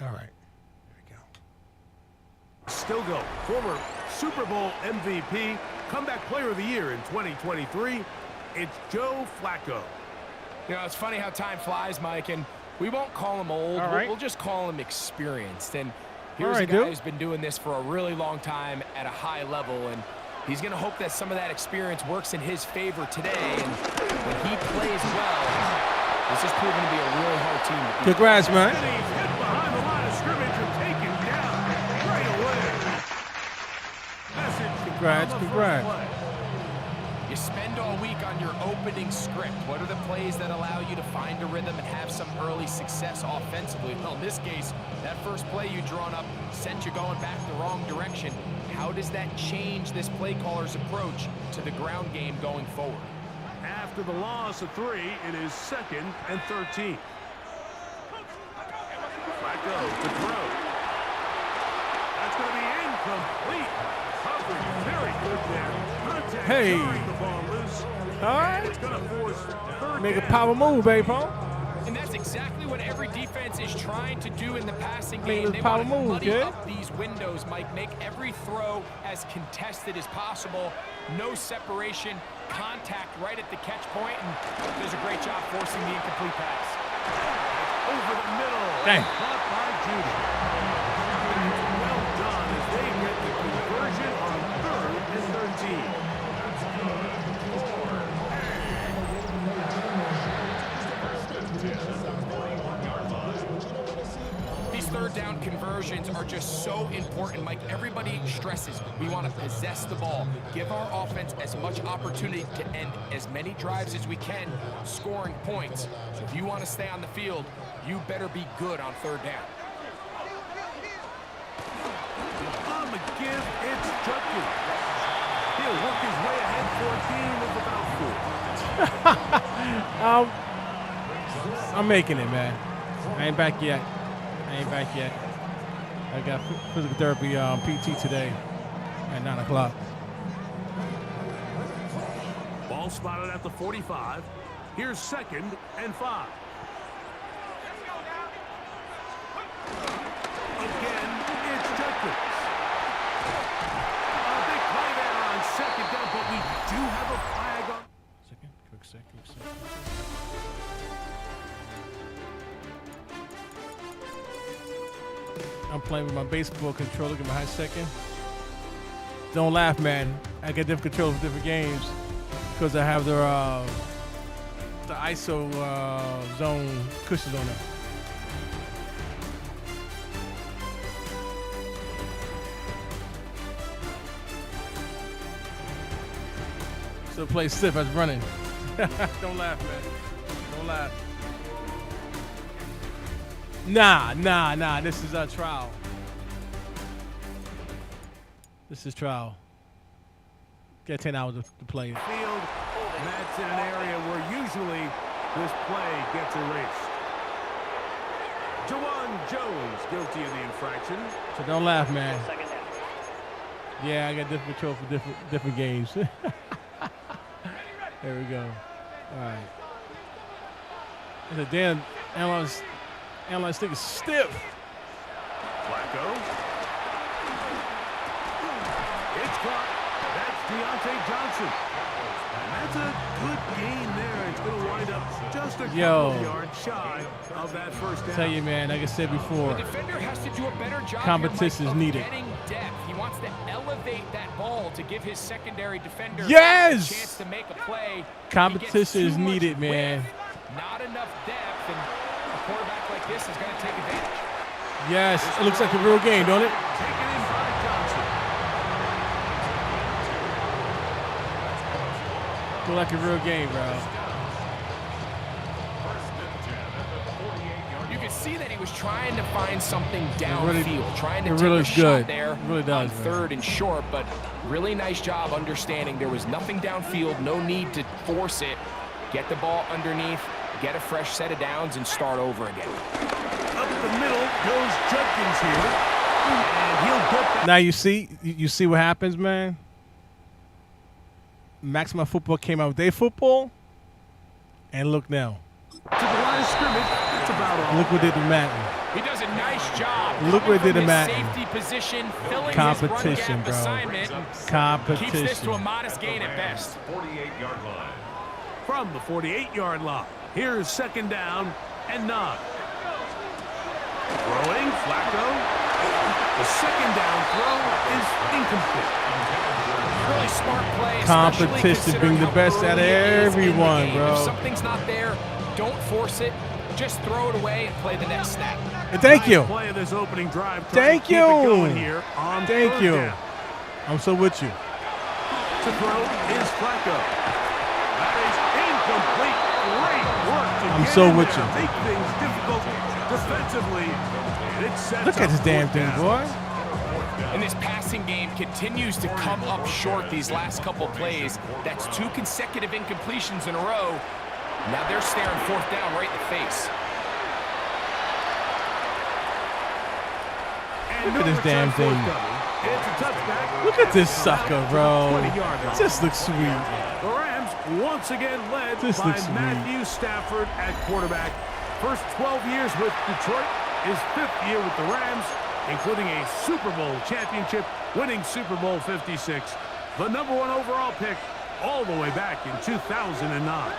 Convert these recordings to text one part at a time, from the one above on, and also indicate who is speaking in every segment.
Speaker 1: All right. There we go.
Speaker 2: Still go. Former Super Bowl MVP, comeback player of the year in 2023. It's Joe Flacco.
Speaker 3: You know, it's funny how time flies, Mike, and we won't call him old. We'll just call him experienced. And here's a guy who's been doing this for a really long time at a high level, and he's going to hope that some of that experience works in his favor today. And when he plays well, this is proving to be a really hard team to beat.
Speaker 1: Congrats, man.
Speaker 2: And he's hit behind the line of scrimmage and taken down right away.
Speaker 1: Congrats.
Speaker 3: You spend all week on your opening script. What are the plays that allow you to find a rhythm and have some early success offensively? Well, in this case, that first play you drawn up sent you going back the wrong direction. How does that change this play caller's approach to the ground game going forward?
Speaker 2: After the loss of 3, it is 2nd and 13. Flacco to throw. That's going to be incomplete. Coverage very good there. Contact carrying the ball loose.
Speaker 1: All right.
Speaker 2: It's going to force third
Speaker 1: Make a
Speaker 2: down.
Speaker 1: power move, baby, Paul.
Speaker 3: And that's exactly what every defense is trying to do in the passing game. They
Speaker 1: power
Speaker 3: want to
Speaker 1: move,
Speaker 3: muddy
Speaker 1: kid.
Speaker 3: up these windows, Mike. Make every throw as contested as possible. No separation, contact right at the catch point, and does a great job forcing the incomplete pass.
Speaker 2: Over the middle.
Speaker 1: Dang.
Speaker 2: Caught by Judy. That's well done as they get the conversion on 3rd and 13.
Speaker 3: These third down conversions are just so important, Mike. Everybody stresses we want to possess the ball, give our offense as much opportunity to end as many drives as we can, scoring points. So if you want to stay on the field, you better be good on 3rd down.
Speaker 2: On the give, it's Judkins. He'll work his way ahead for a gain of about 4.
Speaker 1: I'm making it, man. I ain't back yet. I got physical therapy PT today at 9 o'clock.
Speaker 2: Ball spotted at the 45. Here's 2nd and 5. Again, it's Judkins. A big play there on 2nd down, but we do have a flag on.
Speaker 1: Quick second. I'm playing with my baseball controller, get my high second. Don't laugh, man. I get different controls for different games because I have the ISO zone cushions on it. So the play stiff as running. Don't laugh, man. Don't laugh. Nah. This is a trial. This is trial. Get 10 hours to play it.
Speaker 2: Field, and that's in an area where usually this play gets erased. Jawan Jones guilty of the infraction.
Speaker 1: So don't laugh, man. Yeah, I got different control for different games. There we go. All right. The damn analyze stick is stiff.
Speaker 2: Flacco. It's caught. That's Deontay Johnson. And that's a good gain there. It's going to wind up just a couple of yards shy of that first down.
Speaker 1: Tell you, man, like I said before,
Speaker 3: The defender has to do a better job
Speaker 1: competition
Speaker 3: here,
Speaker 1: is
Speaker 3: Mike,
Speaker 1: needed.
Speaker 3: of getting depth. He wants to elevate that ball to give his secondary defender a
Speaker 1: Yes!
Speaker 3: chance to make a play.
Speaker 1: Competition
Speaker 3: He
Speaker 1: is
Speaker 3: gets too much
Speaker 1: needed, man.
Speaker 3: width, not enough depth, and a quarterback like this is going to take advantage.
Speaker 1: Yes, it looks like a real game, don't it?
Speaker 2: Taken in by Johnson.
Speaker 1: Look like a real game, bro.
Speaker 3: You can see that he was trying to find something downfield, trying to
Speaker 1: it
Speaker 3: take
Speaker 1: really
Speaker 3: a
Speaker 1: is
Speaker 3: shot
Speaker 1: good.
Speaker 3: there
Speaker 1: It really does,
Speaker 3: on
Speaker 1: man.
Speaker 3: 3rd and short, but really nice job understanding there was nothing downfield, no need to force it. Get the ball underneath, get a fresh set of downs, and start over again.
Speaker 2: Up the middle goes Judkins here. And he'll get that.
Speaker 1: Now you see what happens, man. Maximum Football came out with their football, and look now.
Speaker 2: To the line of scrimmage. That's about all.
Speaker 1: Look what they did to Madden.
Speaker 3: He does a nice job.
Speaker 1: Look what they did in Madden.
Speaker 3: Safety position, filling
Speaker 1: Competition,
Speaker 3: his run gap
Speaker 1: bro.
Speaker 3: assignment.
Speaker 1: Competition.
Speaker 3: Keeps this to a modest gain at best.
Speaker 2: 48-yard line. From the 48-yard line, here's 2nd down and 9. Throwing, Flacco. The 2nd down throw is incomplete.
Speaker 3: Really smart play.
Speaker 1: Competition, bring the best out of everyone, bro.
Speaker 3: If something's not there, don't force it. Just throw it away and play the next snap.
Speaker 1: Thank you.
Speaker 2: Play of this opening drive.
Speaker 1: Thank you.
Speaker 2: Here on
Speaker 1: Thank you.
Speaker 2: down.
Speaker 1: I'm so with you.
Speaker 2: To throw is Flacco. That is incomplete. Great work to
Speaker 1: I'm
Speaker 2: get
Speaker 1: so
Speaker 2: in
Speaker 1: with
Speaker 2: there.
Speaker 1: you.
Speaker 2: Make things difficult defensively. It sets
Speaker 1: Look at
Speaker 2: up
Speaker 1: this damn thing,
Speaker 2: 4th
Speaker 1: boy.
Speaker 3: And this passing game continues to come up short these last couple plays. That's 2 consecutive incompletions in a row. Now they're staring 4th down right in the face.
Speaker 2: And
Speaker 1: Look at this damn thing.
Speaker 2: It's a touchback.
Speaker 1: Look at this sucker, bro.
Speaker 2: 20-yard line.
Speaker 1: This looks sweet.
Speaker 2: The Rams once again led
Speaker 1: This
Speaker 2: by
Speaker 1: looks sweet.
Speaker 2: Matthew Stafford at quarterback. First 12 years with Detroit, his 5th year with the Rams, including a Super Bowl championship, winning Super Bowl 56. The #1 overall pick all the way back in 2009.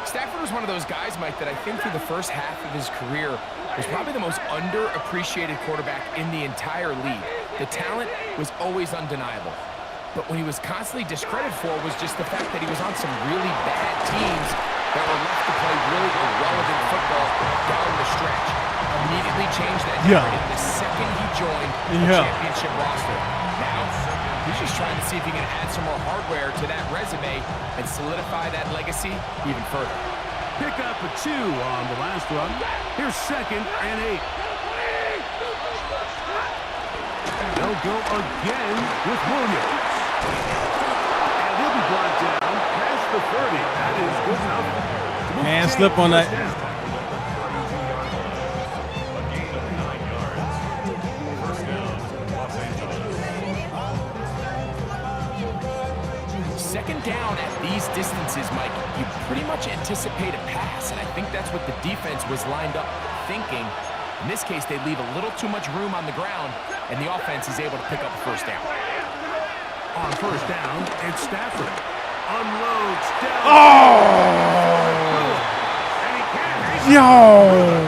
Speaker 3: Stafford was one of those guys, Mike, that I think through the first half of his career was probably the most underappreciated quarterback in the entire league. The talent was always undeniable. But when he was constantly discredited for was just the fact that he was on some really bad teams that were left to play really irrelevant football down the stretch. Immediately changed that narrative the second he joined the championship roster. Now, he's just trying to see if he can add some more hardware to that resume and solidify that legacy even further.
Speaker 2: Pick up a 2 on the last run. Here's 2nd and 8. They'll go again with Williams. And he'll be brought down past the 30. That is good enough.
Speaker 1: Man, slip on that.
Speaker 3: Second down at these distances, Mike, you pretty much anticipate a pass, and I think that's what the defense was lined up thinking. In this case, they leave a little too much room on the ground, and the offense is able to pick up a 1st down.
Speaker 2: On 1st down, it's Stafford. Unloads down. And he can't.
Speaker 1: Yo.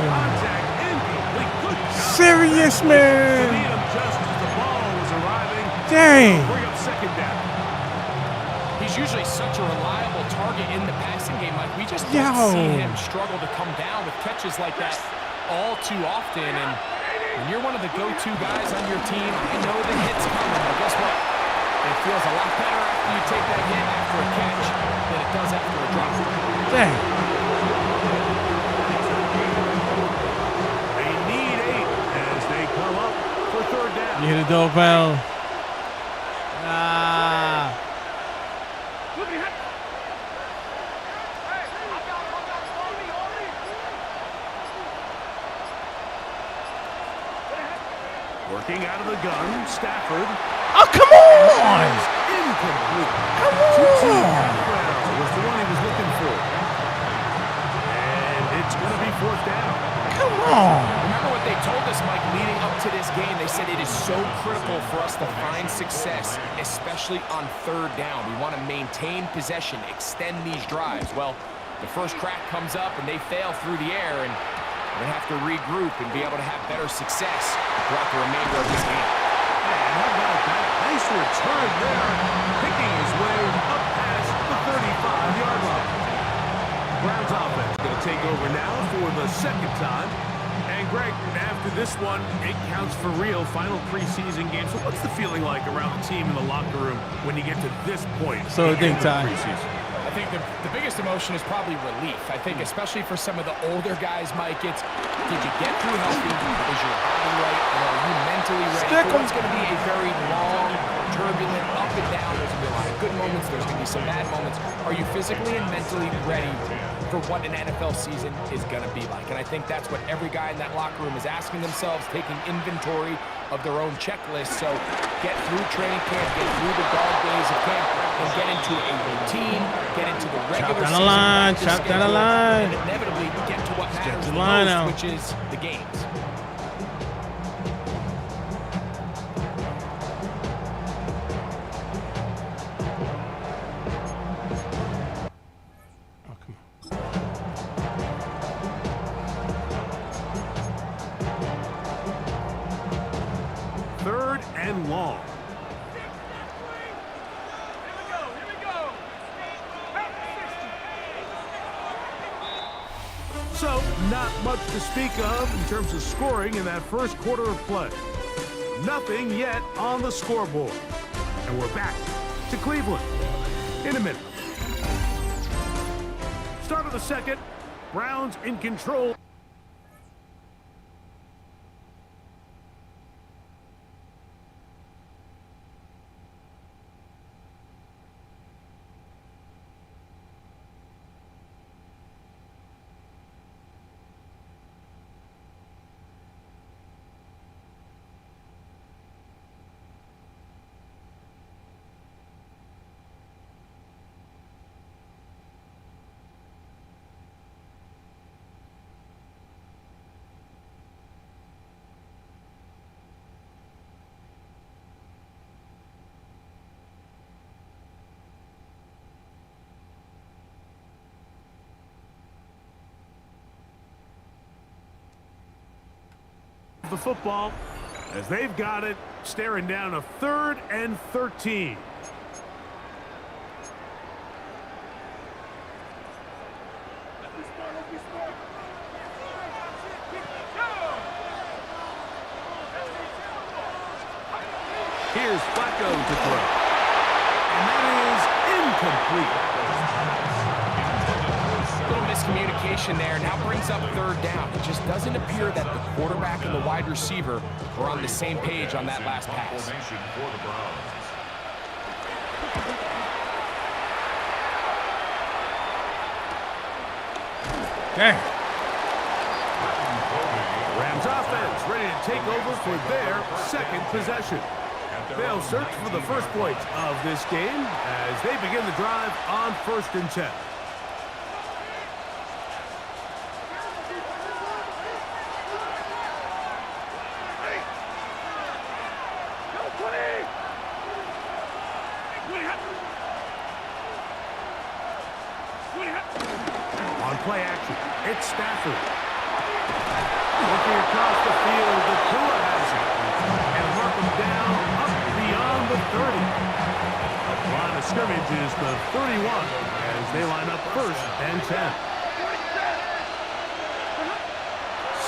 Speaker 2: Contact incomplete. Good job.
Speaker 1: Serious, man.
Speaker 2: Just as the ball was arriving.
Speaker 1: Dang.
Speaker 2: Bring up 2nd down.
Speaker 3: He's usually such a reliable target in the passing game. Like, we just don't see him struggle to come down with catches like that all too often. And when you're one of the go-to guys on your team, I know the hit's coming, but guess what? It feels a lot better after you take that hit after a catch than it does after a drop.
Speaker 1: Dang.
Speaker 2: They need 8 as they come up for 3rd down.
Speaker 1: You hit a dope pound.
Speaker 2: Working out of the gun, Stafford.
Speaker 1: Oh, come on!
Speaker 2: Incomplete.
Speaker 1: Come on!
Speaker 2: Was the one he was looking for. And it's going to be 4th down.
Speaker 1: Come on!
Speaker 3: Remember what they told us, Mike, leading up to this game? They said it is so critical for us to find success, especially on 3rd down. We want to maintain possession, extend these drives. Well, the first crack comes up and they fail through the air, and they have to regroup and be able to have better success throughout the remainder of this game.
Speaker 2: And how about that? Nice return there, picking his way up past the 35-yard line. Browns offense going to take over now for the 2nd time. And Greg, after this one, it counts for real. Final preseason game. So what's the feeling like around the team in the locker room when you get to this point?
Speaker 1: So I think time.
Speaker 3: I think the biggest emotion is probably relief. I think especially for some of the older guys, Mike, it's did you get through healthy? Is your body right? And are you mentally ready for what's going to be a very long, turbulent, up and down? There's going to be a lot of good moments. There's going to be some bad moments. Are you physically and mentally ready for what an NFL season is going to be like? And I think that's what every guy in that locker room is asking themselves, taking inventory of their own checklist. So get through training camp, get through the dog days of camp, and get into a routine, get into the regular season.
Speaker 1: Chop down the line.
Speaker 3: And inevitably get to what matters the
Speaker 1: line
Speaker 3: most,
Speaker 1: out.
Speaker 3: which is the games.
Speaker 2: 3rd and long. So, not much to speak of in terms of scoring in that first quarter of play. Nothing yet on the scoreboard. And we're back to Cleveland in a minute. Start of the second. Browns in control. The football as they've got it, staring down a 3rd and 13. Here's Flacco to throw, and that is incomplete.
Speaker 3: Miscommunication there now brings up 3rd down. It just doesn't appear that the quarterback and the wide receiver are on the same page on that last pass.
Speaker 1: Dang.
Speaker 2: Rams offense ready to take over for their 2nd possession. They'll search for the first points of this game as they begin the drive on 1st and 10. On play action, it's Stafford. Looking across the field, the Tua has it. And mark him down up beyond the 30. Line of scrimmage is the 31 as they line up 1st and 10.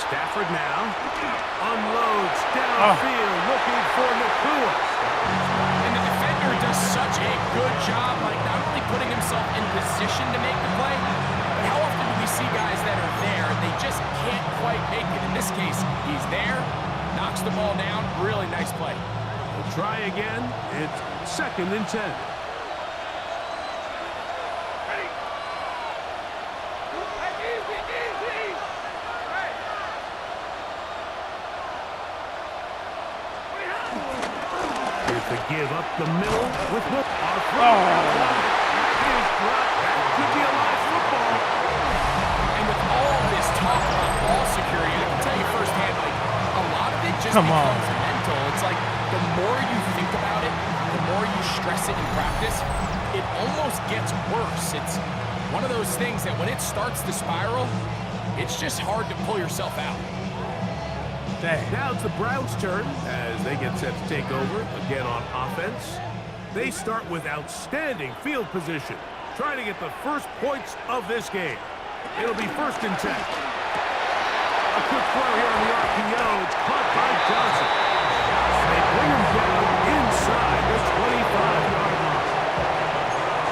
Speaker 2: Stafford now unloads downfield looking for Nakua.
Speaker 3: And the defender does such a good job, like not only putting himself in position to make the play, but how often do we see guys that are there and they just can't quite make it? In this case, he's there, knocks the ball down, really nice play.
Speaker 2: We'll try again. It's 2nd and 10. To give up the middle with Will. That could be a live football.
Speaker 3: And with all this talk about ball security, I can tell you firsthand, like, a lot of it just becomes mental. It's like the more you think about it, the more you stress it in practice, it almost gets worse. It's one of those things that when it starts to spiral, it's just hard to pull yourself out.
Speaker 2: Dang. Now it's the Browns' turn as they get set to take over again on offense. They start with outstanding field position, trying to get the first points of this game. It'll be 1st and 10. A quick throw here on the RPO. It's caught by Johnson. They bring him down inside the 25-yard line.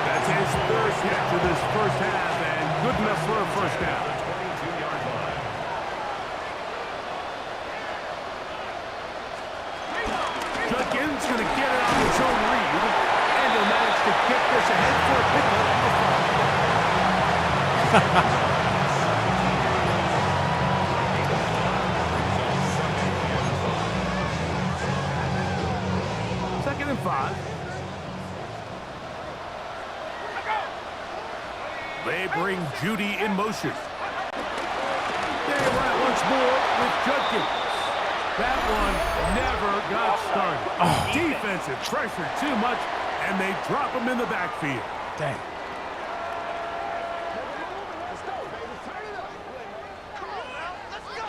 Speaker 2: That's his 3rd catch of this first half, and good enough for a 1st down. Judkins going to get it on his own read, and he'll manage to get this ahead for a pickup of 5. 2nd and 5. They bring Judy in motion. They run it once more with Judkins. That one never got started. Defensive pressure too much, and they drop him in the backfield.
Speaker 1: Dang.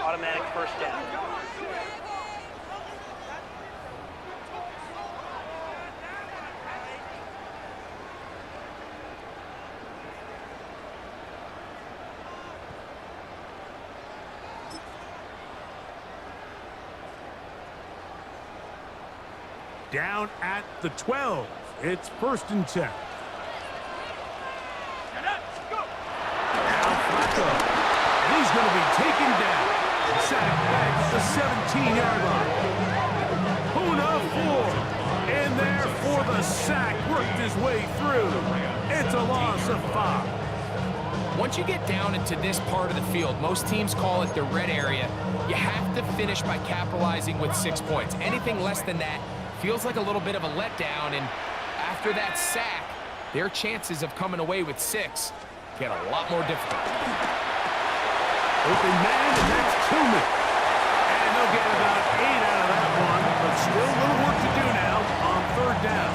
Speaker 4: Automatic 1st down.
Speaker 2: Down at the 12. It's 1st and 10. Now Flacco. And he's going to be taken down. Sacked back at the 17-yard line. Puna 4. In there for the sack. Worked his way through. It's a loss of 5.
Speaker 3: Once you get down into this part of the field, most teams call it the red area. You have to finish by capitalizing with 6 points. Anything less than that feels like a little bit of a letdown, and after that sack, their chances of coming away with 6 get a lot more difficult.
Speaker 2: Open man, and that's Tillman. And they'll get about 8 out of that one, but still a little work to do now on 3rd down.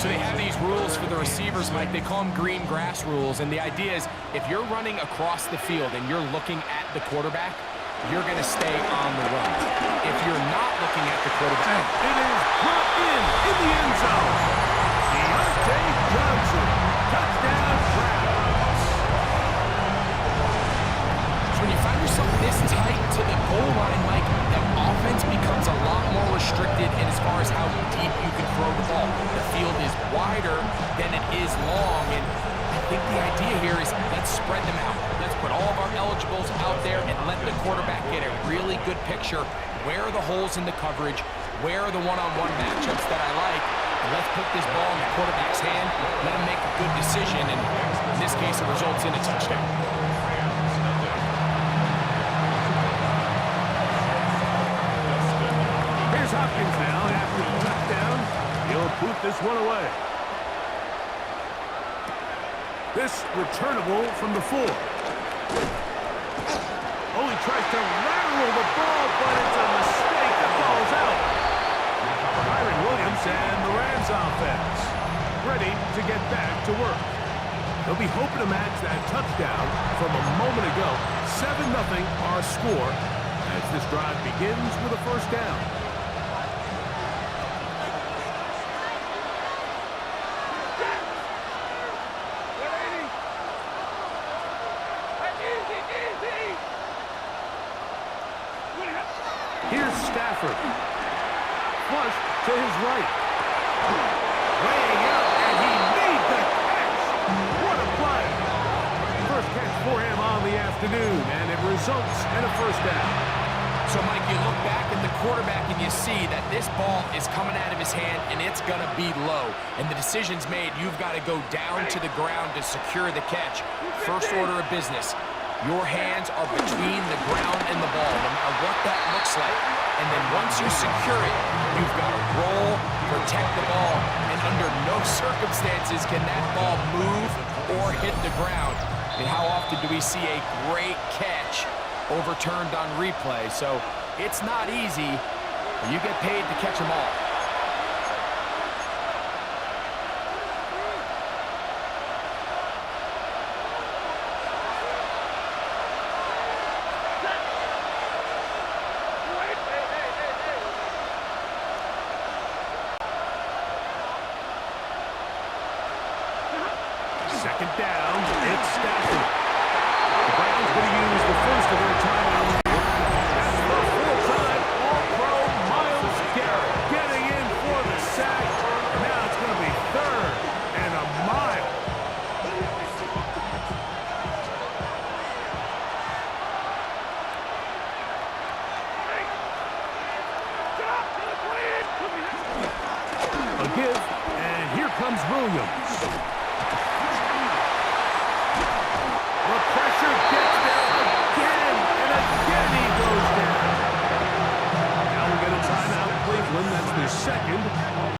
Speaker 3: So they have these rules for the receivers, Mike. They call them green grass rules, and the idea is if you're running across the field and you're looking at the quarterback, you're going to stay on the run. If you're not looking at the quarterback,
Speaker 2: it is brought in the end zone. Deontay Johnson, touchdown Browns.
Speaker 3: So when you find yourself this tight to the goal line, Mike, the offense becomes a lot more restricted in as far as how deep you can throw the ball. The field is wider than it is long, and I think the idea here is let's spread them out. Let's put all of our eligibles out there and let the quarterback get a really good picture. Where are the holes in the coverage? Where are the one-on-one matchups that I like? And let's put this ball in the quarterback's hand, let him make a good decision, and in this case, it results in a touchdown.
Speaker 2: Here's Hopkins now after the touchdown. He'll boot this one away. This returnable from the 4. Oh, he tries to lateral the ball, but it's a mistake. The ball's out. Byron Williams and the Rams offense ready to get back to work. They'll be hoping to match that touchdown from a moment ago. 7-0 our score as this drive begins with a 1st down. Here's Stafford. Flush to his right. Laying out, and he made the catch. What a play. First catch for him on the afternoon, and it results in a 1st down.
Speaker 3: So, Mike, you look back at the quarterback and you see that this ball is coming out of his hand and it's going to be low. And the decision's made. You've got to go down to the ground to secure the catch. First order of business. Your hands are between the ground and the ball, no matter what that looks like. And then once you secure it, you've got to roll, protect the ball, and under no circumstances can that ball move or hit the ground. And how often do we see a great catch overturned on replay? So it's not easy, but you get paid to catch them all.
Speaker 2: Second down, it's Stafford. The Browns going to use the first of their timeouts. That's the 4-time All-Pro Myles Garrett getting in for the sack. Now it's going to be 3rd and a mile. A give, and here comes Williams. The pressure gets there again, and again he goes down. Now we get a timeout, Cleveland. That's their 2nd.